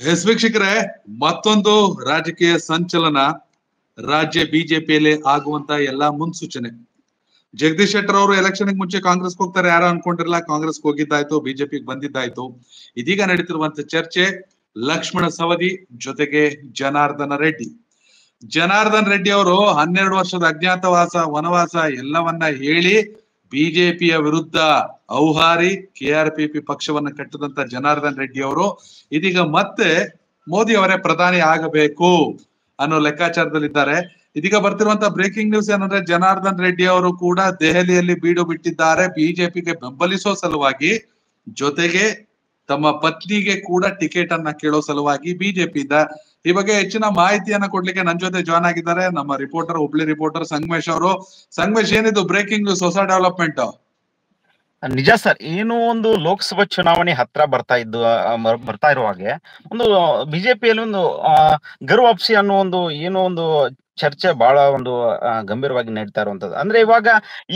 S ವೀಕ್ಷಕರೇ, ಮತ್ತೊಂದು ರಾಜಕೀಯ ಸಂಚಲನ ರಾಜ್ಯ ಬಿಜೆಪಿಯಲ್ಲಿ ಆಗುವಂತ ಎಲ್ಲಾ ಮುನ್ಸೂಚನೆ. ಜಗದೀಶ್ ಶೆಟ್ಟರ್ ಅವರು ಎಲೆಕ್ಷನ್ ಮುಂಚೆ ಕಾಂಗ್ರೆಸ್ ಹೋಗ್ತಾರೆ ಯಾರು ಅನ್ಕೊಂಡಿರಲ್ಲ. ಕಾಂಗ್ರೆಸ್ ಹೋಗಿದ್ದಾಯ್ತು, ಬಿಜೆಪಿಗೆ ಬಂದಿದ್ದಾಯ್ತು. ಇದೀಗ ನಡೀತಿರುವಂತ ಚರ್ಚೆ ಲಕ್ಷ್ಮಣ ಸವದಿ ಜೊತೆಗೆ ಜನಾರ್ದನ ರೆಡ್ಡಿ. ಜನಾರ್ದನ್ ರೆಡ್ಡಿ ಅವರು 12 ವರ್ಷದ ಅಜ್ಞಾತವಾಸ ವನವಾಸ ಎಲ್ಲವನ್ನ ಹೇಳಿ ಬಿಜೆಪಿಯ ವಿರುದ್ಧ ಔಹಾರಿ ಕೆಆರ್ಪಿಪಿ ಪಕ್ಷವನ್ನ ಕಟ್ಟದಂತ ಜನಾರ್ದನ್ ರೆಡ್ಡಿ ಅವರು ಇದೀಗ ಮತ್ತೆ ಮೋದಿ ಅವರೇ ಪ್ರಧಾನಿ ಆಗಬೇಕು ಅನ್ನೋ ಲೆಕ್ಕಾಚಾರದಲ್ಲಿದ್ದಾರೆ. ಇದೀಗ ಬರ್ತಿರುವಂತ ಬ್ರೇಕಿಂಗ್ ನ್ಯೂಸ್ ಏನಂದ್ರೆ ಜನಾರ್ದನ್ ರೆಡ್ಡಿ ಅವರು ಕೂಡ ದೆಹಲಿಯಲ್ಲಿ ಬೀಡು ಬಿಟ್ಟಿದ್ದಾರೆ ಬಿಜೆಪಿಗೆ ಬೆಂಬಲಿಸೋ ಸಲುವಾಗಿ, ಜೊತೆಗೆ ತಮ್ಮ ಪತ್ನಿಗೆ ಕೂಡ ಟಿಕೆಟ್ ಅನ್ನ ಕೇಳೋ ಸಲುವಾಗಿ ಬಿಜೆಪಿಯಿಂದ. ಈ ಬಗ್ಗೆ ಹೆಚ್ಚಿನ ಮಾಹಿತಿಯನ್ನ ಕೊಡ್ಲಿಕ್ಕೆ ನನ್ನ ಜೊತೆ ಜಾಯ್ನ್ ಆಗಿದ್ದಾರೆ ನಮ್ಮ ರಿಪೋರ್ಟರ್, ಹುಬ್ಳಿ ರಿಪೋರ್ಟರ್ ಸಂಗಮೇಶ್ ಅವರು. ಸಂಗಮೇಶ್, ಏನಿದು ಬ್ರೇಕಿಂಗ್ ನ್ಯೂಸ್, ಹೊಸ ಡೆವಲಪ್ಮೆಂಟ್? ನಿಜ ಸರ್, ಏನು ಒಂದು ಲೋಕಸಭಾ ಚುನಾವಣೆ ಹತ್ರ ಬರ್ತಾ ಇರುವ ಹಾಗೆ ಒಂದು ಬಿಜೆಪಿಯಲ್ಲಿ ಒಂದು ಗರ್ವಾಪ್ಸಿ ಅನ್ನೋ ಒಂದು ಏನೋ ಒಂದು ಚರ್ಚೆ ಬಹಳ ಒಂದು ಗಂಭೀರವಾಗಿ ನಡೀತಾ ಇರುವಂತದ್ದು. ಅಂದ್ರೆ ಇವಾಗ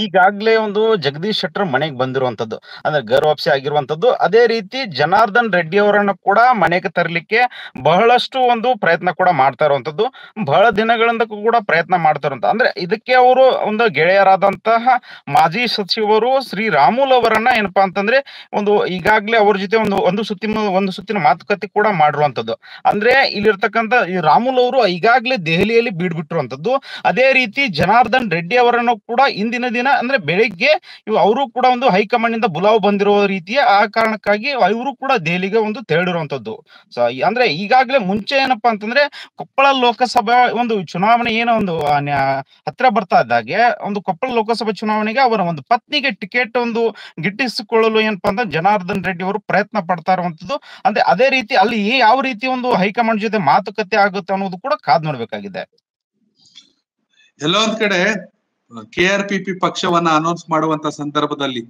ಈಗಾಗ್ಲೇ ಒಂದು ಜಗದೀಶ್ ಶೆಟ್ಟರ್ ಮನೆಗೆ ಬಂದಿರುವಂತದ್ದು, ಅಂದ್ರೆ ಗರ್ವಾಪ್ಸಿ ಆಗಿರುವಂತದ್ದು. ಅದೇ ರೀತಿ ಜನಾರ್ದನ್ ರೆಡ್ಡಿ ಅವರನ್ನ ಕೂಡ ಮನೆಗೆ ತರಲಿಕ್ಕೆ ಬಹಳಷ್ಟು ಒಂದು ಪ್ರಯತ್ನ ಕೂಡ ಮಾಡ್ತಾ ಇರುವಂತದ್ದು, ಬಹಳ ದಿನಗಳಿಂದ ಕೂಡ ಪ್ರಯತ್ನ ಮಾಡ್ತಾ ಇರುವಂತ. ಅಂದ್ರೆ ಇದಕ್ಕೆ ಅವರು ಒಂದು ಗೆಳೆಯರಾದಂತಹ ಮಾಜಿ ಸಚಿವರು ಶ್ರೀರಾಮುಲು ಅವರನ್ನ ಏನಪ್ಪಾ ಅಂತಂದ್ರೆ ಒಂದು ಈಗಾಗ್ಲೇ ಅವ್ರ ಜೊತೆ ಒಂದು ಸುತ್ತಿನ ಮಾತುಕತೆ ಕೂಡ ಮಾಡಿರುವಂತದ್ದು. ಅಂದ್ರೆ ಇಲ್ಲಿರ್ತಕ್ಕಂಥ ಈ ರಾಮುಲು ಅವರು ಈಗಾಗ್ಲೇ ದೆಹಲಿಯಲ್ಲಿ ಬೀಡ್ಬಿಟ್ಟಿರುವಂತದ್ದು. ಅದೇ ರೀತಿ ಜನಾರ್ದನ್ ರೆಡ್ಡಿ ಅವರನ್ನು ಕೂಡ ಇಂದಿನ ದಿನ ಅಂದ್ರೆ ಬೆಳಿಗ್ಗೆ ಅವರು ಕೂಡ ಒಂದು ಹೈಕಮಾಂಡ್ ಇಂದ ಬುಲಾವ್ ಬಂದಿರುವ ರೀತಿಯ ಆ ಕಾರಣಕ್ಕಾಗಿ ಇವರು ಕೂಡ ದೆಹಲಿಗೆ ಒಂದು ತೆರಳಿರುವಂತದ್ದು. ಸೊ ಅಂದ್ರೆ ಈಗಾಗ್ಲೇ ಮುಂಚೆ ಏನಪ್ಪಾ ಅಂತಂದ್ರೆ ಕೊಪ್ಪಳ ಲೋಕಸಭಾ ಒಂದು ಚುನಾವಣೆ ಏನೋ ಒಂದು ಹತ್ರ ಬರ್ತಾ ಇದ್ದಾಗೆ ಒಂದು ಕೊಪ್ಪಳ ಲೋಕಸಭಾ ಚುನಾವಣೆಗೆ ಅವರ ಒಂದು ಪತ್ನಿಗೆ ಟಿಕೆಟ್ ಒಂದು ಗಿಟ್ಟಿಸಿಕೊಳ್ಳಲು ಏನಪ್ಪಾ ಅಂತ ಜನಾರ್ದನ್ ರೆಡ್ಡಿ ಅವರು ಪ್ರಯತ್ನ ಪಡ್ತಾ ಇರುವಂತದ್ದು. ಅಂದ್ರೆ ಅದೇ ರೀತಿ ಅಲ್ಲಿ ಯಾವ ರೀತಿ ಒಂದು ಹೈಕಮಾಂಡ್ ಜೊತೆ ಮಾತುಕತೆ ಆಗುತ್ತೆ ಅನ್ನೋದು ಕೂಡ ಕಾದ್ ನೋಡ್ಬೇಕಾಗಿದೆ. ಎಲ್ಲೋ ಒಂದ್ ಕಡೆ ಕೆಆರ್ಪಿಪಿ ಪಕ್ಷವನ್ನ ಅನೌನ್ಸ್ ಮಾಡುವಂತ ಸಂದರ್ಭದಲ್ಲಿ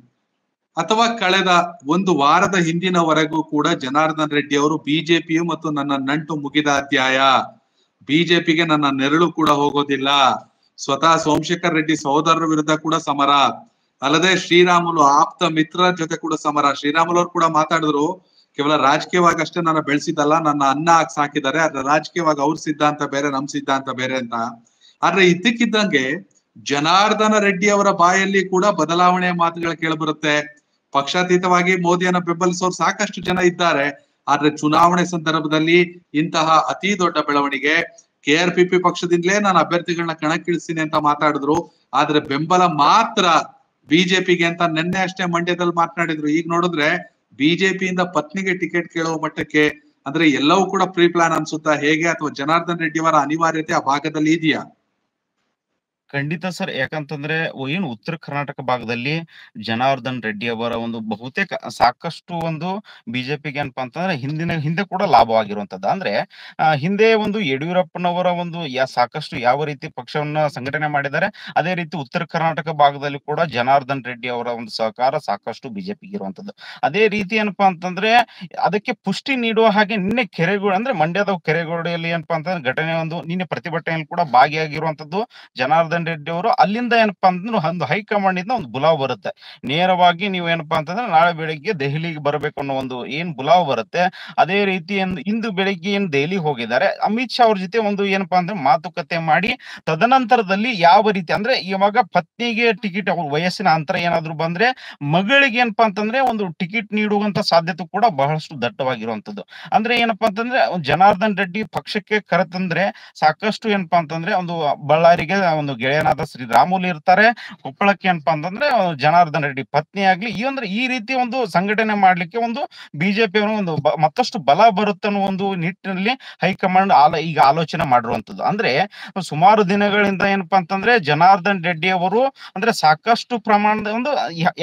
ಅಥವಾ ಕಳೆದ ಒಂದು ವಾರದ ಹಿಂದಿನವರೆಗೂ ಕೂಡ ಜನಾರ್ದನ್ ರೆಡ್ಡಿ ಅವರು ಬಿಜೆಪಿಯು ಮತ್ತು ನನ್ನ ನಂಟು ಮುಗಿದ ಅಧ್ಯಾಯ, ಬಿಜೆಪಿಗೆ ನನ್ನ ನೆರಳು ಕೂಡ ಹೋಗೋದಿಲ್ಲ, ಸ್ವತಃ ಸೋಮಶೇಖರ್ ರೆಡ್ಡಿ ಸಹೋದರರ ವಿರುದ್ಧ ಕೂಡ ಸಮರ, ಅಲ್ಲದೆ ಶ್ರೀರಾಮುಲು ಆಪ್ತ ಮಿತ್ರರ ಜೊತೆ ಕೂಡ ಸಮರ. ಶ್ರೀರಾಮುಲು ಅವರು ಕೂಡ ಮಾತಾಡಿದ್ರು, ಕೇವಲ ರಾಜಕೀಯವಾಗಿ ಅಷ್ಟೇ ನನ್ನ ಬೆಳೆಸಿದಲ್ಲ, ನನ್ನ ಅನ್ನ ಹಾಕಿ ಸಾಕಿದ್ದಾರೆ, ಆದ್ರೆ ರಾಜಕೀಯವಾಗಿ ಅವ್ರ ಸಿದ್ಧಾಂತ ಬೇರೆ, ನಮ್ ಸಿದ್ಧಾಂತ ಬೇರೆ ಅಂತ. ಆದ್ರೆ ಇದ್ದಕ್ಕಿದ್ದಂಗೆ ಜನಾರ್ದನ ರೆಡ್ಡಿ ಅವರ ಬಾಯಲ್ಲಿ ಕೂಡ ಬದಲಾವಣೆಯ ಮಾತುಗಳು ಕೇಳಿಬರುತ್ತೆ. ಪಕ್ಷಾತೀತವಾಗಿ ಮೋದಿಯನ್ನ ಬೆಂಬಲಿಸೋರು ಸಾಕಷ್ಟು ಜನ ಇದ್ದಾರೆ, ಆದ್ರೆ ಚುನಾವಣೆ ಸಂದರ್ಭದಲ್ಲಿ ಇಂತಹ ಅತಿ ದೊಡ್ಡ ಬೆಳವಣಿಗೆ, ಕೆಆರ್ಪಿಪಿ ಪಕ್ಷದಿಂದಲೇ ನಾನು ಅಭ್ಯರ್ಥಿಗಳನ್ನ ಕಣಕ್ಕಿಳಿಸ್ತೀನಿ ಅಂತ ಮಾತಾಡಿದ್ರು. ಆದ್ರೆ ಬೆಂಬಲ ಮಾತ್ರ ಬಿಜೆಪಿಗೆ ಅಂತ ನಿನ್ನೆ ಅಷ್ಟೇ ಮಂಡ್ಯದಲ್ಲಿ ಮಾತನಾಡಿದ್ರು. ಈಗ ನೋಡಿದ್ರೆ ಬಿಜೆಪಿಯಿಂದ ಪತ್ನಿಗೆ ಟಿಕೆಟ್ ಕೇಳುವ ಮಟ್ಟಕ್ಕೆ, ಅಂದ್ರೆ ಎಲ್ಲವೂ ಕೂಡ ಪ್ರೀ ಪ್ಲಾನ್ ಅನ್ಸುತ್ತಾ ಹೇಗೆ, ಅಥವಾ ಜನಾರ್ದನ್ ರೆಡ್ಡಿ ಅವರ ಅನಿವಾರ್ಯತೆ ಆ ಭಾಗದಲ್ಲಿ ಇದೆಯಾ? ಖಂಡಿತ ಸರ್, ಯಾಕಂತಂದ್ರೆ ಏನು ಉತ್ತರ ಕರ್ನಾಟಕ ಭಾಗದಲ್ಲಿ ಜನಾರ್ದನ್ ರೆಡ್ಡಿ ಅವರ ಒಂದು ಬಹುತೇಕ ಸಾಕಷ್ಟು ಒಂದು ಬಿಜೆಪಿಗೆ ಏನಪ್ಪಾ ಅಂತಂದ್ರೆ ಹಿಂದೆ ಕೂಡ ಲಾಭವಾಗಿರುವಂತದ್ದು. ಅಂದ್ರೆ ಹಿಂದೆ ಒಂದು ಯಡಿಯೂರಪ್ಪನವರ ಒಂದು ಸಾಕಷ್ಟು ಯಾವ ರೀತಿ ಪಕ್ಷವನ್ನ ಸಂಘಟನೆ ಮಾಡಿದ್ದಾರೆ, ಅದೇ ರೀತಿ ಉತ್ತರ ಕರ್ನಾಟಕ ಭಾಗದಲ್ಲಿ ಕೂಡ ಜನಾರ್ದನ್ ರೆಡ್ಡಿ ಅವರ ಒಂದು ಸಹಕಾರ ಸಾಕಷ್ಟು ಬಿಜೆಪಿಗೆ ಇರುವಂತದ್ದು. ಅದೇ ರೀತಿ ಏನಪ್ಪಾ ಅಂತಂದ್ರೆ ಅದಕ್ಕೆ ಪುಷ್ಟಿ ನೀಡುವ ಹಾಗೆ ನಿನ್ನೆ ಕೆರೆಗೋಡು ಅಂದ್ರೆ ಮಂಡ್ಯದ ಕೆರೆಗೋಡೆಯಲ್ಲಿ ಏನಪ್ಪಾ ಅಂತಂದ್ರೆ ಘಟನೆ ಒಂದು ನಿನ್ನೆ ಪ್ರತಿಭಟನೆಯಲ್ಲಿ ಕೂಡ ಭಾಗಿಯಾಗಿರುವಂತದ್ದು ಜನಾರ್ದನ್ ರೆಡ್ಡಿ ಅವರು. ಅಲ್ಲಿಂದ ಏನಪ್ಪಾ ಅಂತಂದ್ರೆ ಒಂದು ಹೈಕಮಾಂಡ್ ಇಂದ ಒಂದು ಬುಲಾವ್ ಬರುತ್ತೆ, ನೇರವಾಗಿ ನೀವು ಏನಪ್ಪಾ ಅಂತಂದ್ರೆ ನಾಳೆ ಬೆಳಿಗ್ಗೆ ದೆಹಲಿಗೆ ಬರಬೇಕು ಅನ್ನೋ ಒಂದು ಏನ್ ಬುಲಾವ್ ಬರುತ್ತೆ. ಅದೇ ರೀತಿ ಇಂದು ಬೆಳಿಗ್ಗೆ ಏನ್ ದೆಹಲಿ ಹೋಗಿದ್ದಾರೆ, ಅಮಿತ್ ಶಾ ಅವ್ರ ಜೊತೆ ಒಂದು ಏನಪ್ಪಾ ಅಂದ್ರೆ ಮಾತುಕತೆ ಮಾಡಿ ತದನಂತರದಲ್ಲಿ ಯಾವ ರೀತಿ ಅಂದ್ರೆ ಇವಾಗ ಪತ್ನಿಗೆ ಟಿಕೆಟ್ ವಯಸ್ಸಿನ ಅಂತರ ಏನಾದ್ರು ಬಂದ್ರೆ ಮಗಳಿಗೆ ಏನಪ್ಪಾ ಅಂತಂದ್ರೆ ಒಂದು ಟಿಕೆಟ್ ನೀಡುವಂತ ಸಾಧ್ಯತೆ ಕೂಡ ಬಹಳಷ್ಟು ದಟ್ಟವಾಗಿರುವಂತದ್ದು. ಅಂದ್ರೆ ಏನಪ್ಪಾ ಅಂತಂದ್ರೆ ಜನಾರ್ದನ್ ರೆಡ್ಡಿ ಪಕ್ಷಕ್ಕೆ ಕರೆತಂದ್ರೆ ಸಾಕಷ್ಟು ಏನಪ್ಪಾ ಅಂತಂದ್ರೆ ಒಂದು ಬಳ್ಳಾರಿಗೆ ಒಂದು ಗೆಳೆಯನಾದ ಶ್ರೀರಾಮುಲು ಇರ್ತಾರೆ, ಕೊಪ್ಪಳಕ್ಕೆ ಏನಪ್ಪಾ ಅಂತಂದ್ರೆ ಜನಾರ್ದನ್ ರೆಡ್ಡಿ ಪತ್ನಿ ಆಗ್ಲಿ ಈ ರೀತಿ ಒಂದು ಸಂಘಟನೆ ಮಾಡ್ಲಿಕ್ಕೆ ಒಂದು ಬಿಜೆಪಿ ಒಂದು ಮತ್ತಷ್ಟು ಬಲ ಬರುತ್ತೆ ಅನ್ನೋ ಒಂದು ನಿಟ್ಟಿನಲ್ಲಿ ಹೈಕಮಾಂಡ್ ಈಗ ಆಲೋಚನೆ ಮಾಡಿರುವಂತದ್ದು. ಅಂದ್ರೆ ಸುಮಾರು ದಿನಗಳಿಂದ ಏನಪ್ಪಾ ಅಂತಂದ್ರೆ ಜನಾರ್ದನ್ ರೆಡ್ಡಿ ಅವರು ಅಂದ್ರೆ ಸಾಕಷ್ಟು ಪ್ರಮಾಣದ ಒಂದು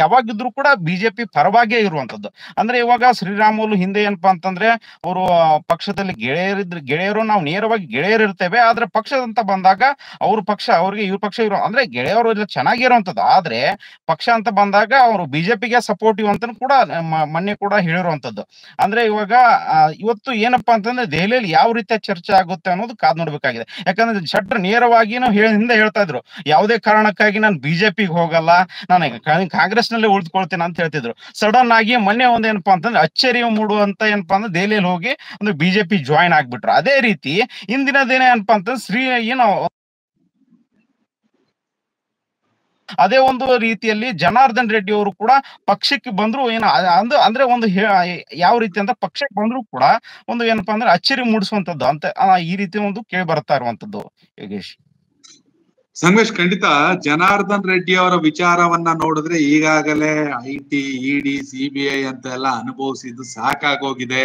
ಯಾವಾಗಿದ್ರು ಕೂಡ ಬಿಜೆಪಿ ಪರವಾಗಿಯೇ ಇರುವಂತದ್ದು. ಅಂದ್ರೆ ಇವಾಗ ಶ್ರೀರಾಮುಲು ಹಿಂದೆ ಏನಪ್ಪಾ ಅಂತಂದ್ರೆ ಅವರು ಪಕ್ಷದಲ್ಲಿ ಗೆಳೆಯರು ನಾವು ನೇರವಾಗಿ ಗೆಳೆಯರಿರ್ತೇವೆ, ಆದ್ರೆ ಪಕ್ಷದಂತ ಬಂದಾಗ ಅವ್ರ ಪಕ್ಷ ಅವ್ರಿಗೆ ಇವ್ರ ಪಕ್ಷ ಇರೋ ಅಂದ್ರೆ ಗೆಳೆಯವರು ಎಲ್ಲ ಚೆನ್ನಾಗಿರುವಂತದ್ದು. ಆದ್ರೆ ಪಕ್ಷ ಅಂತ ಬಂದಾಗ ಅವರು ಬಿಜೆಪಿಗೆ ಸಪೋರ್ಟಿವ್ ಅಂತ ಕೂಡ ಮೊನ್ನೆ ಕೂಡ ಹೇಳಿರುವಂತದ್ದು. ಅಂದ್ರೆ ಇವಾಗ ಇವತ್ತು ಏನಪ್ಪಾ ಅಂತಂದ್ರೆ ದೆಹಲಿಯಲ್ಲಿ ಯಾವ ರೀತಿಯ ಚರ್ಚೆ ಆಗುತ್ತೆ ಅನ್ನೋದು ಕಾದ್ ನೋಡ್ಬೇಕಾಗಿದೆ. ಯಾಕಂದ್ರೆ ಶೆಟ್ಟರ್ ನೇರವಾಗಿನೂ ಹಿಂದೆ ಹೇಳ್ತಾ ಇದ್ರು, ಯಾವುದೇ ಕಾರಣಕ್ಕಾಗಿ ನಾನು ಬಿಜೆಪಿಗೆ ಹೋಗಲ್ಲ, ನಾನು ಕಾಂಗ್ರೆಸ್ ನಲ್ಲಿ ಉಳಿದುಕೊಳ್ತೇನೆ ಅಂತ ಹೇಳ್ತಿದ್ರು. ಸಡನ್ ಆಗಿ ಮೊನ್ನೆ ಒಂದೇನಪ್ಪಾ ಅಂತಂದ್ರೆ ಅಚ್ಚರಿ ಮೂಡುವಂತ ಏನಪ್ಪಾ ಅಂದ್ರೆ ದೆಹಲಿಯಲ್ಲಿ ಹೋಗಿ ಒಂದು ಬಿಜೆಪಿ ಜಾಯಿನ್ ಆಗ್ಬಿಟ್ರು. ಅದೇ ರೀತಿ ಇಂದಿನ ದಿನ ಏನಪ್ಪಾ ಅಂತಂದ್ರೆ ಅದೇ ಒಂದು ರೀತಿಯಲ್ಲಿ ಜನಾರ್ದನ್ ರೆಡ್ಡಿ ಅವರು ಕೂಡ ಪಕ್ಷಕ್ಕೆ ಬಂದ್ರು ಅಂದ್ರೆ ಒಂದು ಯಾವ ರೀತಿ ಅಂತ ಪಕ್ಷಕ್ಕೆ ಬಂದ್ರು ಕೂಡ ಒಂದು ಏನಪ್ಪಾ ಅಂದ್ರೆ ಅಚ್ಚರಿ ಮೂಡಿಸುವಂತದ್ದು ಅಂತ ಈ ರೀತಿ ಒಂದು ಕೇಳಿ ಬರ್ತಾ ಇರುವಂತದ್ದು ಯೋಗೇಶ್. ಸಂಗಮೇಶ್, ಖಂಡಿತ ಜನಾರ್ದನ್ ರೆಡ್ಡಿ ಅವರ ವಿಚಾರವನ್ನ ನೋಡಿದ್ರೆ ಈಗಾಗಲೇ IT, ED, CBI ಅಂತ ಎಲ್ಲ ಅನುಭವಿಸಿದ್ದು ಸಾಕಾಗೋಗಿದೆ.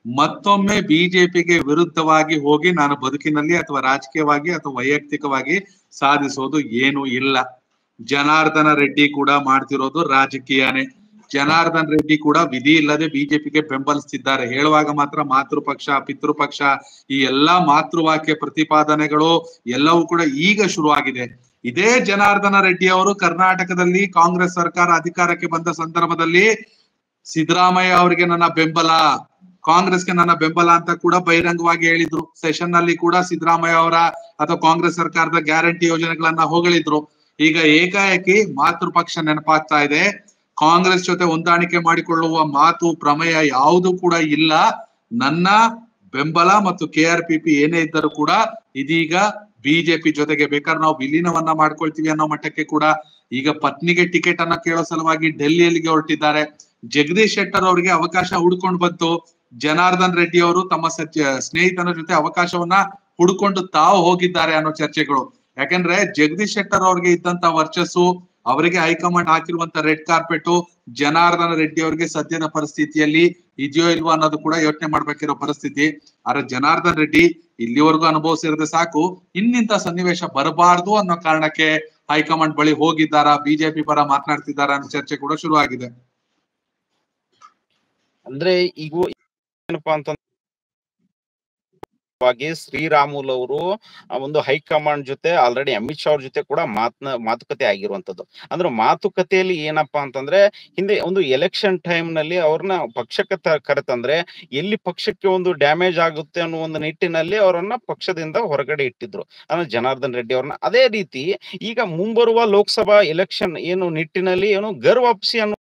ಮತ್ತೊಮ್ಮೆ ಬಿಜೆಪಿಗೆ ವಿರುದ್ಧವಾಗಿ ಹೋಗಿ ನಾನು ಬದುಕಿನಲ್ಲಿ ಅಥವಾ ರಾಜಕೀಯವಾಗಿ ಅಥವಾ ವೈಯಕ್ತಿಕವಾಗಿ ಸಾಧಿಸೋದು ಏನು ಇಲ್ಲ. ಜನಾರ್ದನ ರೆಡ್ಡಿ ಕೂಡ ಮಾಡ್ತಿರೋದು ರಾಜಕೀಯನೇ. ಜನಾರ್ದನ್ ರೆಡ್ಡಿ ಕೂಡ ವಿಧಿ ಇಲ್ಲದೆ ಬಿಜೆಪಿಗೆ ಬೆಂಬಲಿಸ್ತಿದ್ದಾರೆ. ಹೇಳುವಾಗ ಮಾತ್ರ ಮಾತೃಪಕ್ಷ, ಪಿತೃಪಕ್ಷ, ಈ ಎಲ್ಲಾ ಮಾತೃವಾಕ್ಯ ಪ್ರತಿಪಾದನೆಗಳು ಎಲ್ಲವೂ ಕೂಡ ಈಗ ಶುರುವಾಗಿದೆ. ಇದೇ ಜನಾರ್ದನ ರೆಡ್ಡಿ ಅವರು ಕರ್ನಾಟಕದಲ್ಲಿ ಕಾಂಗ್ರೆಸ್ ಸರ್ಕಾರ ಅಧಿಕಾರಕ್ಕೆ ಬಂದ ಸಂದರ್ಭದಲ್ಲಿ ಸಿದ್ದರಾಮಯ್ಯ ಅವರಿಗೆ ನನ್ನ ಬೆಂಬಲ, ಕಾಂಗ್ರೆಸ್ಗೆ ನನ್ನ ಬೆಂಬಲ ಅಂತ ಕೂಡ ಬಹಿರಂಗವಾಗಿ ಹೇಳಿದ್ರು. ಸೆಷನ್ ನಲ್ಲಿ ಕೂಡ ಸಿದ್ದರಾಮಯ್ಯ ಅವರ ಅಥವಾ ಕಾಂಗ್ರೆಸ್ ಸರ್ಕಾರದ ಗ್ಯಾರಂಟಿ ಯೋಜನೆಗಳನ್ನ ಹೊಗಳಿದ್ರು. ಈಗ ಏಕಾಏಕಿ ಮಾತೃಪಕ್ಷ ನೆನಪಾಗ್ತಾ ಇದೆ. ಕಾಂಗ್ರೆಸ್ ಜೊತೆ ಹೊಂದಾಣಿಕೆ ಮಾಡಿಕೊಳ್ಳುವ ಮಾತು ಪ್ರಮೇಯ ಯಾವುದು ಕೂಡ ಇಲ್ಲ. ನನ್ನ ಬೆಂಬಲ ಮತ್ತು KRPP ಏನೇ ಇದ್ದರೂ ಕೂಡ ಇದೀಗ ಬಿಜೆಪಿ ಜೊತೆಗೆ ಬೇಕಾದ್ರೆ ನಾವು ವಿಲೀನವನ್ನ ಮಾಡ್ಕೊಳ್ತೀವಿ ಅನ್ನೋ ಮಟ್ಟಕ್ಕೆ ಕೂಡ ಈಗ ಪತ್ನಿಗೆ ಟಿಕೆಟ್ ಅನ್ನ ಕೇಳೋ ಸಲುವಾಗಿ ಡೆಲ್ಲಿಯಲ್ಲಿಗೆ ಹೊರಟಿದ್ದಾರೆ. ಜಗದೀಶ್ ಶೆಟ್ಟರ್ ಅವರಿಗೆ ಅವಕಾಶ ಹುಡ್ಕೊಂಡು ಬಂತು. ಜನಾರ್ದನ್ ರೆಡ್ಡಿ ಅವರು ತಮ್ಮ ಸ್ನೇಹಿತನ ಜೊತೆ ಅವಕಾಶವನ್ನ ಹುಡ್ಕೊಂಡು ತಾವು ಹೋಗಿದ್ದಾರೆ ಅನ್ನೋ ಚರ್ಚೆಗಳು. ಯಾಕಂದ್ರೆ ಜಗದೀಶ್ ಶೆಟ್ಟರ್ ಅವ್ರಿಗೆ ಇದ್ದಂತ ವರ್ಚಸ್ಸು, ಅವರಿಗೆ ಹೈಕಮಾಂಡ್ ಹಾಕಿರುವಂತ ರೆಡ್ ಕಾರ್ಪೆಟ್ ಜನಾರ್ದನ ರೆಡ್ಡಿ ಅವರಿಗೆ ಸದ್ಯದ ಪರಿಸ್ಥಿತಿಯಲ್ಲಿ ಇದೆಯೋ ಇಲ್ವೋ ಅನ್ನೋದು ಕೂಡ ಯೋಚನೆ ಮಾಡ್ಬೇಕಿರೋ ಪರಿಸ್ಥಿತಿ. ಆದ್ರೆ ಜನಾರ್ದನ್ ರೆಡ್ಡಿ ಇಲ್ಲಿವರೆಗೂ ಅನುಭವಿಸಿರದೆ ಸಾಕು, ಇನ್ನಿಂತ ಸನ್ನಿವೇಶ ಬರಬಾರ್ದು ಅನ್ನೋ ಕಾರಣಕ್ಕೆ ಹೈಕಮಾಂಡ್ ಬಳಿ ಹೋಗಿದ್ದಾರಾ, ಬಿಜೆಪಿ ಪರ ಮಾತನಾಡ್ತಿದ್ದಾರಾ ಅನ್ನೋ ಚರ್ಚೆ ಕೂಡ ಶುರು ಆಗಿದೆ. ಅಂದ್ರೆ ಈಗ ಏನಪ್ಪಾ ಅಂತ ಶ್ರೀರಾಮುಲು ಅವರು ಒಂದು ಹೈಕಮಾಂಡ್ ಜೊತೆ ಆಲ್ರೆಡಿ ಅಮಿತ್ ಶಾ ಅವ್ರ ಜೊತೆ ಕೂಡ ಮಾತುಕತೆ ಆಗಿರುವಂತದ್ದು. ಅಂದ್ರೆ ಮಾತುಕತೆಯಲ್ಲಿ ಏನಪ್ಪಾ ಅಂತಂದ್ರೆ ಹಿಂದೆ ಒಂದು ಎಲೆಕ್ಷನ್ ಟೈಮ್ ನಲ್ಲಿ ಅವ್ರನ್ನ ಪಕ್ಷಕ್ಕೆ ಕರೆತಂದ್ರೆ ಎಲ್ಲಿ ಪಕ್ಷಕ್ಕೆ ಒಂದು ಡ್ಯಾಮೇಜ್ ಆಗುತ್ತೆ ಅನ್ನೋ ಒಂದು ನಿಟ್ಟಿನಲ್ಲಿ ಅವರನ್ನ ಪಕ್ಷದಿಂದ ಹೊರಗಡೆ ಇಟ್ಟಿದ್ರು ಅಂದ್ರೆ ಜನಾರ್ದನ್ ರೆಡ್ಡಿ ಅವ್ರನ್ನ. ಅದೇ ರೀತಿ ಈಗ ಮುಂಬರುವ ಲೋಕಸಭಾ ಎಲೆಕ್ಷನ್ ಏನು ನಿಟ್ಟಿನಲ್ಲಿ ಏನು ಗರ್ ವಾಪಸಿ ಅನ್ನೋ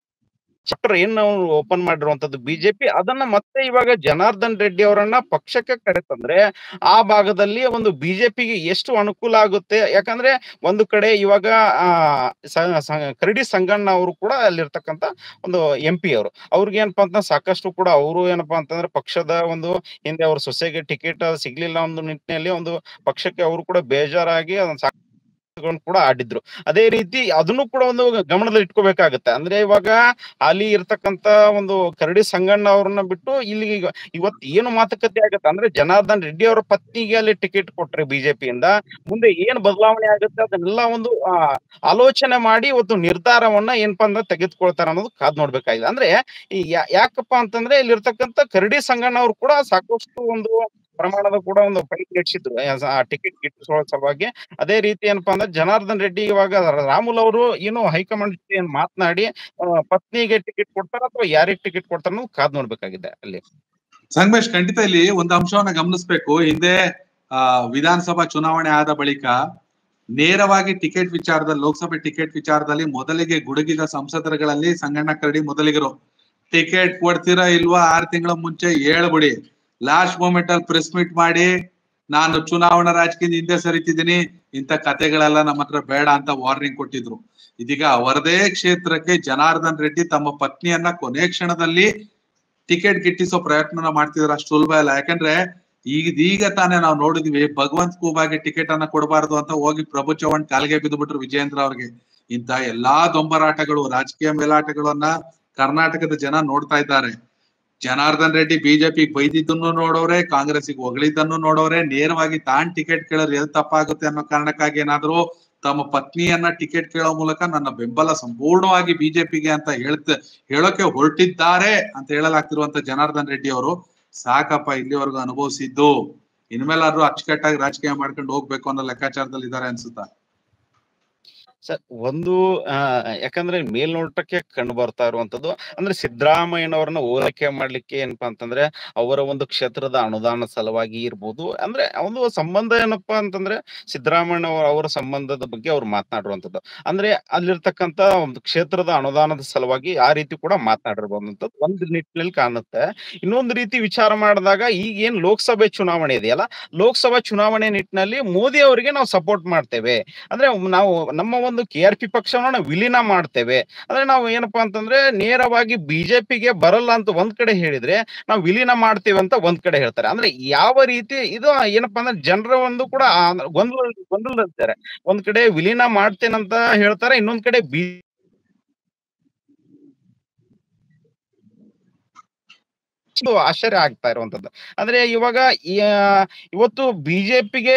ಚಾಪ್ಟರ್ ಏನ್ ನಾವು ಓಪನ್ ಮಾಡಿರುವಂತದ್ದು ಬಿಜೆಪಿ, ಅದನ್ನ ಮತ್ತೆ ಇವಾಗ ಜನಾರ್ದನ್ ರೆಡ್ಡಿ ಅವರನ್ನ ಪಕ್ಷಕ್ಕೆ ಕರೆತಂದ್ರೆ ಆ ಭಾಗದಲ್ಲಿ ಒಂದು ಬಿಜೆಪಿಗೆ ಎಷ್ಟು ಅನುಕೂಲ ಆಗುತ್ತೆ. ಯಾಕಂದ್ರೆ ಒಂದು ಕಡೆ ಇವಾಗ ಕರಡಿ ಸಂಗಣ್ಣ ಅವರು ಕೂಡ ಅಲ್ಲಿರ್ತಕ್ಕಂತ ಒಂದು MP ಅವ್ರಿಗೆ ಏನಪ್ಪಾ ಅಂತ ಸಾಕಷ್ಟು ಕೂಡ ಅವರು ಏನಪ್ಪಾ ಅಂತಂದ್ರೆ ಪಕ್ಷದ ಒಂದು ಹಿಂದೆ ಅವ್ರ ಸೊಸೆಗೆ ಟಿಕೆಟ್ ಸಿಗ್ಲಿಲ್ಲ ಒಂದು ನಿಟ್ಟಿನಲ್ಲಿ ಒಂದು ಪಕ್ಷಕ್ಕೆ ಅವರು ಕೂಡ ಬೇಜಾರಾಗಿ ಕೂಡ ಆಡಿದ್ರು. ಅದೇ ರೀತಿ ಅದನ್ನು ಕೂಡ ಒಂದು ಗಮನದಲ್ಲಿ ಇಟ್ಕೋಬೇಕಾಗತ್ತೆ. ಅಂದ್ರೆ ಇವಾಗ ಅಲ್ಲಿ ಇರ್ತಕ್ಕಂತ ಒಂದು ಕರಡಿ ಸಂಗಣ್ಣ ಅವ್ರನ್ನ ಬಿಟ್ಟು ಇಲ್ಲಿ ಇವತ್ತು ಏನು ಮಾತುಕತೆ ಆಗತ್ತೆ ಅಂದ್ರೆ ಜನಾರ್ದನ್ ರೆಡ್ಡಿ ಅವರ ಪತ್ನಿಗೆ ಅಲ್ಲಿ ಟಿಕೆಟ್ ಕೊಟ್ರೆ ಬಿಜೆಪಿಯಿಂದ ಮುಂದೆ ಏನ್ ಬದಲಾವಣೆ ಆಗುತ್ತೆ ಅದನ್ನೆಲ್ಲ ಒಂದು ಆಲೋಚನೆ ಮಾಡಿ ಇವತ್ತು ನಿರ್ಧಾರವನ್ನ ಏನಪ್ಪಾ ಅಂದ್ರೆ ತೆಗೆದುಕೊಳ್ತಾರ ಅನ್ನೋದು ಕಾದ್ ನೋಡ್ಬೇಕಾಗಿದೆ. ಅಂದ್ರೆ ಯಾಕಪ್ಪ ಅಂತಂದ್ರೆ ಇಲ್ಲಿರ್ತಕ್ಕಂತ ಕರಡಿ ಸಂಗಣ್ಣ ಅವ್ರು ಕೂಡ ಸಾಕಷ್ಟು ಒಂದು ಪ್ರಮಾಣದ ಕೂಡ ಒಂದು ಫೈಟ್ ನಡೆಸಿದ್ರು ಟಿಕೆಟ್ ಗಿಟ್ಟಿಸುವ ಸಲುವಾಗಿ. ಅದೇ ರೀತಿ ಏನಪ್ಪಾ ಅಂದ್ರೆ ಜನಾರ್ದನ್ ರೆಡ್ಡಿ ಇವಾಗ ರಾಮುಲ್ ಅವರು ಏನು ಹೈಕಮಾಂಡ್ ಜೊತೆ ಮಾತನಾಡಿ ಪತ್ನಿಗೆ ಟಿಕೆಟ್ ಕೊಡ್ತಾರ ಅಥವಾ ಯಾರಿಗೆ ಟಿಕೆಟ್ ಕೊಡ್ತಾರ ಅನ್ನೋದು ಕಾದ್ ನೋಡ್ಬೇಕಾಗಿದೆ ಅಲ್ಲಿ. ಸಂಗಮೇಶ್, ಖಂಡಿತ ಇಲ್ಲಿ ಒಂದು ಅಂಶವನ್ನ ಗಮನಿಸಬೇಕು. ಹಿಂದೆ ವಿಧಾನಸಭಾ ಚುನಾವಣೆ ಆದ ಬಳಿಕ ನೇರವಾಗಿ ಟಿಕೆಟ್ ವಿಚಾರದಲ್ಲಿ, ಲೋಕಸಭೆ ಟಿಕೆಟ್ ವಿಚಾರದಲ್ಲಿ ಮೊದಲಿಗೆ ಗುಡುಗಿದ ಸಂಸದರುಗಳಲ್ಲಿ ಸಂಗಣ್ಣ ಕರಡಿ ಮೊದಲಿಗರು. ಟಿಕೆಟ್ ಕೊಡ್ತೀರಾ ಇಲ್ವಾ 6 ತಿಂಗಳ ಮುಂಚೆ ಹೇಳ್ಬಿಡಿ, ಲಾಸ್ಟ್ ಮೂಮೆಂಟ್ ಅಲ್ಲಿ ಪ್ರೆಸ್ ಮೀಟ್ ಮಾಡಿ ನಾನು ಚುನಾವಣಾ ರಾಜಕೀಯದಿಂದ ಹಿಂದೆ ಸರಿತಿದ್ದೀನಿ, ಇಂಥ ಕತೆಗಳೆಲ್ಲ ನಮ್ಮ ಹತ್ರ ಬೇಡ ಅಂತ ವಾರ್ನಿಂಗ್ ಕೊಟ್ಟಿದ್ರು. ಇದೀಗ ಅವರದೇ ಕ್ಷೇತ್ರಕ್ಕೆ ಜನಾರ್ದನ್ ರೆಡ್ಡಿ ತಮ್ಮ ಪತ್ನಿಯನ್ನ ಕೊನೆ ಕ್ಷಣದಲ್ಲಿ ಟಿಕೆಟ್ ಗಿಟ್ಟಿಸೋ ಪ್ರಯತ್ನ ಮಾಡ್ತಿದ್ರು. ಅಷ್ಟು ಸುಲಭ ಇಲ್ಲ. ಯಾಕಂದ್ರೆ ಈಗ ತಾನೇ ನಾವು ನೋಡಿದ್ವಿ, ಭಗವಂತ ಖೂಬಾಗೆ ಟಿಕೆಟ್ ಅನ್ನ ಕೊಡಬಾರ್ದು ಅಂತ ಹೋಗಿ ಪ್ರಭು ಚವ್ಹಾಣ್ ಕಾಲಿಗೆ ಬಿದ್ದು ಬಿಟ್ರು ವಿಜೇಂದ್ರ ಅವ್ರಿಗೆ. ಇಂತ ಎಲ್ಲಾ ದೊಂಬರಾಟಗಳು, ರಾಜಕೀಯ ಮೇಲಾಟಗಳನ್ನ ಕರ್ನಾಟಕದ ಜನ ನೋಡ್ತಾ ಇದ್ದಾರೆ. ಜನಾರ್ದನ್ ರೆಡ್ಡಿ ಬಿಜೆಪಿಗೆ ಬೈದಿದ್ದನ್ನು ನೋಡೋರೆ, ಕಾಂಗ್ರೆಸ್ಗೆ ಹೊಗಳಿದ್ದನ್ನು ನೋಡೋರೆ. ನೇರವಾಗಿ ತಾನ್ ಟಿಕೆಟ್ ಕೇಳೋರು ಎಲ್ಲಿ ತಪ್ಪಾಗುತ್ತೆ ಅನ್ನೋ ಕಾರಣಕ್ಕಾಗಿ ಏನಾದ್ರು ತಮ್ಮ ಪತ್ನಿಯನ್ನ ಟಿಕೆಟ್ ಕೇಳೋ ಮೂಲಕ ನನ್ನ ಬೆಂಬಲ ಸಂಪೂರ್ಣವಾಗಿ ಬಿಜೆಪಿಗೆ ಅಂತ ಹೇಳೋಕೆ ಹೊರಟಿದ್ದಾರೆ ಅಂತ ಹೇಳಲಾಗ್ತಿರುವಂತ ಜನಾರ್ದನ್ ರೆಡ್ಡಿ ಅವರು ಸಾಕಪ್ಪ, ಇಲ್ಲಿವರೆಗೂ ಅನುಭವಿಸಿದ್ದು, ಇನ್ಮೇಲಾದ್ರೂ ಅಚ್ಚುಕಟ್ಟಾಗಿ ರಾಜಕೀಯ ಮಾಡ್ಕೊಂಡು ಹೋಗ್ಬೇಕು ಅನ್ನೋ ಲೆಕ್ಕಾಚಾರದಲ್ಲಿ ಇದ್ದಾರೆ ಅನ್ಸುತ್ತಾ? ಸರ್ ಒಂದು ಯಾಕಂದ್ರೆ ಮೇಲ್ನೋಟಕ್ಕೆ ಕಂಡು ಬರ್ತಾ ಇರುವಂತದ್ದು ಅಂದ್ರೆ ಸಿದ್ದರಾಮಯ್ಯನವರನ್ನ ಹೋಲಿಕೆ ಮಾಡ್ಲಿಕ್ಕೆ ಏನಪ್ಪಾ ಅಂತಂದ್ರೆ ಅವರ ಒಂದು ಕ್ಷೇತ್ರದ ಅನುದಾನ ಸಲುವಾಗಿ ಇರ್ಬೋದು. ಅಂದ್ರೆ ಒಂದು ಸಂಬಂಧ ಏನಪ್ಪಾ ಅಂತಂದ್ರೆ ಸಿದ್ದರಾಮಯ್ಯ ಅವರ ಸಂಬಂಧದ ಬಗ್ಗೆ ಅವ್ರು ಮಾತನಾಡಿರುವಂತದ್ದು. ಅಂದ್ರೆ ಅಲ್ಲಿರ್ತಕ್ಕಂತ ಒಂದು ಕ್ಷೇತ್ರದ ಅನುದಾನದ ಸಲುವಾಗಿ ಆ ರೀತಿ ಕೂಡ ಮಾತನಾಡಿರ್ಬೋದಂತದ್ದು ಒಂದು ನಿಟ್ಟಿನಲ್ಲಿ ಕಾಣುತ್ತೆ. ಇನ್ನೊಂದು ರೀತಿ ವಿಚಾರ ಮಾಡಿದಾಗ ಈಗ ಏನ್ ಲೋಕಸಭೆ ಚುನಾವಣೆ ಇದೆಯಲ್ಲ, ಲೋಕಸಭಾ ಚುನಾವಣೆ ನಿಟ್ಟಿನಲ್ಲಿ ಮೋದಿ ಅವರಿಗೆ ನಾವು ಸಪೋರ್ಟ್ ಮಾಡ್ತೇವೆ. ಅಂದ್ರೆ ನಾವು ನಮ್ಮ ಒಂದು KRP ಪಕ್ಷವನ್ನ ನಾವು ವಿಲೀನ ಮಾಡ್ತೇವೆ. ಅಂದ್ರೆ ನಾವು ಏನಪ್ಪಾ ಅಂತಂದ್ರೆ ನೇರವಾಗಿ ಬಿಜೆಪಿಗೆ ಬರಲ್ಲ ಅಂತ ಒಂದ್ ಕಡೆ ಹೇಳಿದ್ರೆ, ನಾವು ವಿಲೀನ ಮಾಡ್ತೇವೆ ಅಂತ ಒಂದ್ ಕಡೆ ಹೇಳ್ತಾರೆ. ಅಂದ್ರೆ ಯಾವ ರೀತಿ ಇದು ಏನಪ್ಪಾ ಅಂದ್ರೆ ಜನರ ಒಂದು ಕೂಡ ಗೊಂದಲದಲ್ಲಿದ್ದಾರೆ. ಒಂದ್ ಕಡೆ ವಿಲೀನ ಮಾಡ್ತೇನಂತ ಹೇಳ್ತಾರೆ, ಇನ್ನೊಂದ್ ಕಡೆ ಆಶ್ಚರ್ಯ ಆಗ್ತಾ ಇರುವಂತದ್ದು. ಅಂದ್ರೆ ಇವಾಗ ಇವತ್ತು ಬಿಜೆಪಿಗೆ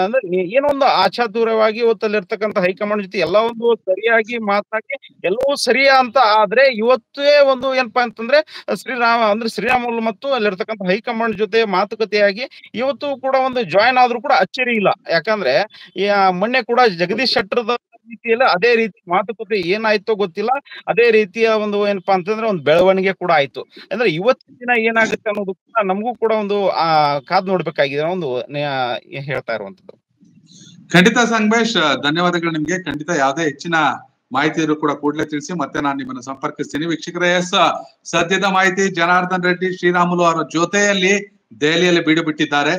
ಅಂದ್ರೆ ಏನೋ ಒಂದು ಆಚಾತುರವಾಗಿ ಇವತ್ತು ಅಲ್ಲಿರ್ತಕ್ಕಂಥ ಹೈಕಮಾಂಡ್ ಜೊತೆ ಎಲ್ಲ ಒಂದು ಸರಿಯಾಗಿ ಮಾತನಾಡಿ ಎಲ್ಲವೂ ಸರಿ ಅಂತ ಆದ್ರೆ ಇವತ್ತೇ ಒಂದು ಏನಪ್ಪಾ ಅಂತಂದ್ರೆ ಶ್ರೀರಾಮುಲು ಮತ್ತು ಅಲ್ಲಿರ್ತಕ್ಕಂಥ ಹೈಕಮಾಂಡ್ ಜೊತೆ ಮಾತುಕತೆಯಾಗಿ ಇವತ್ತು ಕೂಡ ಒಂದು ಜಾಯಿನ್ ಆದ್ರೂ ಕೂಡ ಅಚ್ಚರಿ ಇಲ್ಲ. ಯಾಕಂದ್ರೆ ಮೊನ್ನೆ ಕೂಡ ಜಗದೀಶ್ ಶೆಟ್ಟರ್ದ ರೀತಿಯಲ್ಲಿ ಅದೇ ರೀತಿ ಮಾತುಕತೆ ಏನಾಯ್ತೋ ಗೊತ್ತಿಲ್ಲ. ಅದೇ ರೀತಿಯ ಒಂದು ಏನಪ್ಪಾ ಅಂತಂದ್ರೆ ಒಂದು ಬೆಳವಣಿಗೆ ಕೂಡ ಆಯ್ತು. ಅಂದ್ರೆ ಇವತ್ತಿನ ದಿನ ಏನಾಗುತ್ತೆ ಅನ್ನೋದು ಕೂಡ ನಮಗೂ ಕೂಡ ಒಂದು ಕಾದ್ ನೋಡ್ಬೇಕಾಗಿದೆ ಒಂದು ಹೇಳ್ತಾ ಇರುವಂತದ್ದು. ಖಂಡಿತ ಸಂಗಮೇಶ್, ಧನ್ಯವಾದಗಳು ನಿಮ್ಗೆ. ಖಂಡಿತ ಯಾವುದೇ ಹೆಚ್ಚಿನ ಮಾಹಿತಿ ಇದ್ರು ಕೂಡ ಕೂಡಲೇ ತಿಳಿಸಿ, ಮತ್ತೆ ನಾನು ನಿಮ್ಮನ್ನು ಸಂಪರ್ಕಿಸ್ತೀನಿ. ವೀಕ್ಷಕರೇ, ಸದ್ಯದ ಮಾಹಿತಿ, ಜನಾರ್ದನ್ ರೆಡ್ಡಿ ಶ್ರೀರಾಮುಲು ಅವರ ಜೊತೆಯಲ್ಲಿ ದೆಹಲಿಯಲ್ಲಿ ಬೀಡು ಬಿಟ್ಟಿದ್ದಾರೆ.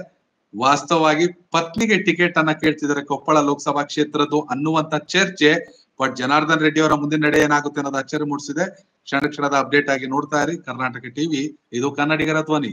ವಾಸ್ತವವಾಗಿ ಪತ್ನಿಗೆ ಟಿಕೆಟ್ ಅನ್ನ ಕೇಳ್ತಿದ್ದಾರೆ ಕೊಪ್ಪಳ ಲೋಕಸಭಾ ಕ್ಷೇತ್ರದ್ದು ಅನ್ನುವಂತ ಚರ್ಚೆ. ಬಟ್ ಜನಾರ್ದನ್ ರೆಡ್ಡಿ ಅವರ ಮುಂದಿನ ನಡೆ ಏನಾಗುತ್ತೆ ಅನ್ನೋದು ಅಚ್ಚರಿ ಮೂಡಿಸಿದೆ. ಕ್ಷಣ ಕ್ಷಣದ ಅಪ್ಡೇಟ್ ಆಗಿ ನೋಡ್ತಾ ಇರಿ ಕರ್ನಾಟಕ ಟಿವಿ, ಇದು ಕನ್ನಡಿಗರ ಧ್ವನಿ.